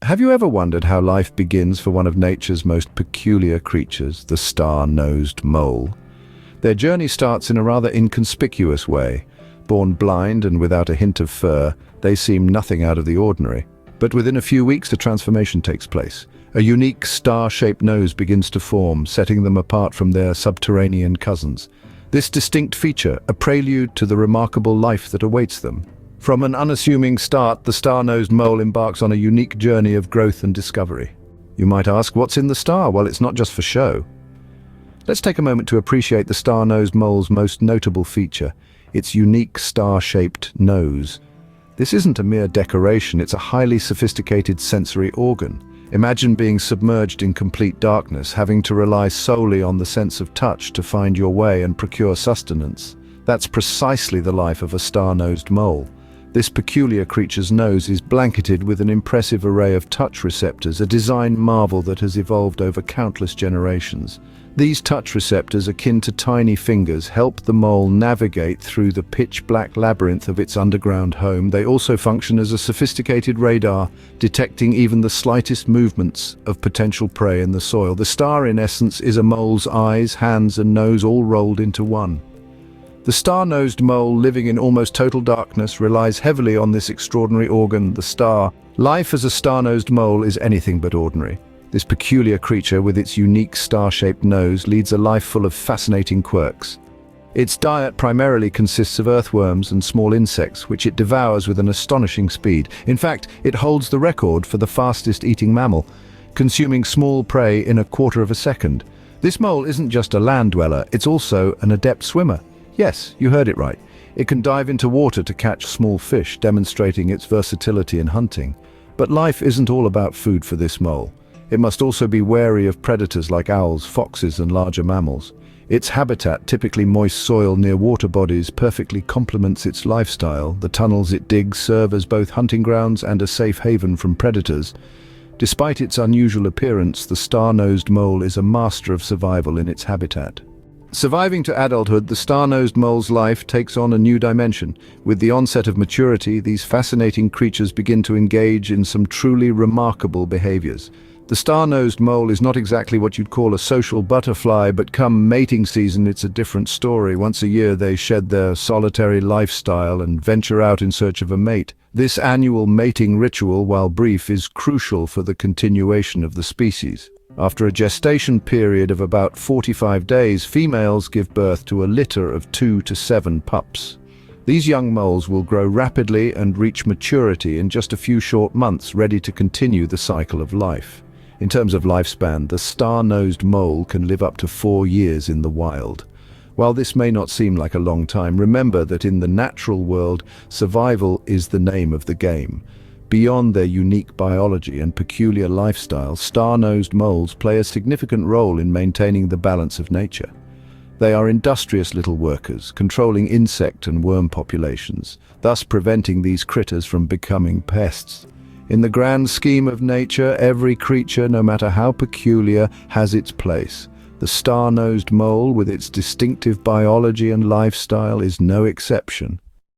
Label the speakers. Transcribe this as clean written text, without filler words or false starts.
Speaker 1: Have you ever wondered how life begins for one of nature's most peculiar creatures, the star-nosed mole? Their journey starts in a rather inconspicuous way. Born blind and without a hint of fur, they seem nothing out of the ordinary. But within a few weeks, a transformation takes place. A unique star-shaped nose begins to form, setting them apart from their subterranean cousins. This distinct feature, a prelude to the remarkable life that awaits them. From an unassuming start, the star-nosed mole embarks on a unique journey of growth and discovery. You might ask, what's in the star? Well, it's not just for show. Let's take a moment to appreciate the star-nosed mole's most notable feature, its unique star-shaped nose. This isn't a mere decoration, it's a highly sophisticated sensory organ. Imagine being submerged in complete darkness, having to rely solely on the sense of touch to find your way and procure sustenance. That's precisely the life of a star-nosed mole. This peculiar creature's nose is blanketed with an impressive array of touch receptors, a design marvel that has evolved over countless generations. These touch receptors, akin to tiny fingers, help the mole navigate through the pitch-black labyrinth of its underground home. They also function as a sophisticated radar, detecting even the slightest movements of potential prey in the soil. The star, in essence, is a mole's eyes, hands, and nose all rolled into one. The star-nosed mole, living in almost total darkness, relies heavily on this extraordinary organ, the star. Life as a star-nosed mole is anything but ordinary. This peculiar creature, with its unique star-shaped nose, leads a life full of fascinating quirks. Its diet primarily consists of earthworms and small insects, which it devours with an astonishing speed. In fact, it holds the record for the fastest eating mammal, consuming small prey in a quarter of a second. This mole isn't just a land dweller, it's also an adept swimmer. Yes, you heard it right. It can dive into water to catch small fish, demonstrating its versatility in hunting. But life isn't all about food for this mole. It must also be wary of predators like owls, foxes, and larger mammals. Its habitat, typically moist soil near water bodies, perfectly complements its lifestyle. The tunnels it digs serve as both hunting grounds and a safe haven from predators. Despite its unusual appearance, the star-nosed mole is a master of survival in its habitat. Surviving to adulthood, the star-nosed mole's life takes on a new dimension. With the onset of maturity, these fascinating creatures begin to engage in some truly remarkable behaviors. The star-nosed mole is not exactly what you'd call a social butterfly, but come mating season, it's a different story. Once a year, they shed their solitary lifestyle and venture out in search of a mate. This annual mating ritual, while brief, is crucial for the continuation of the species. After a gestation period of about 45 days, females give birth to a litter of 2 to 7 pups. These young moles will grow rapidly and reach maturity in just a few short months, ready to continue the cycle of life. In terms of lifespan, the star-nosed mole can live up to 4 years in the wild. While this may not seem like a long time, remember that in the natural world, survival is the name of the game. Beyond their unique biology and peculiar lifestyle, star-nosed moles play a significant role in maintaining the balance of nature. They are industrious little workers, controlling insect and worm populations, thus preventing these critters from becoming pests. In the grand scheme of nature, every creature, no matter how peculiar, has its place. The star-nosed mole, with its distinctive biology and lifestyle, is no exception.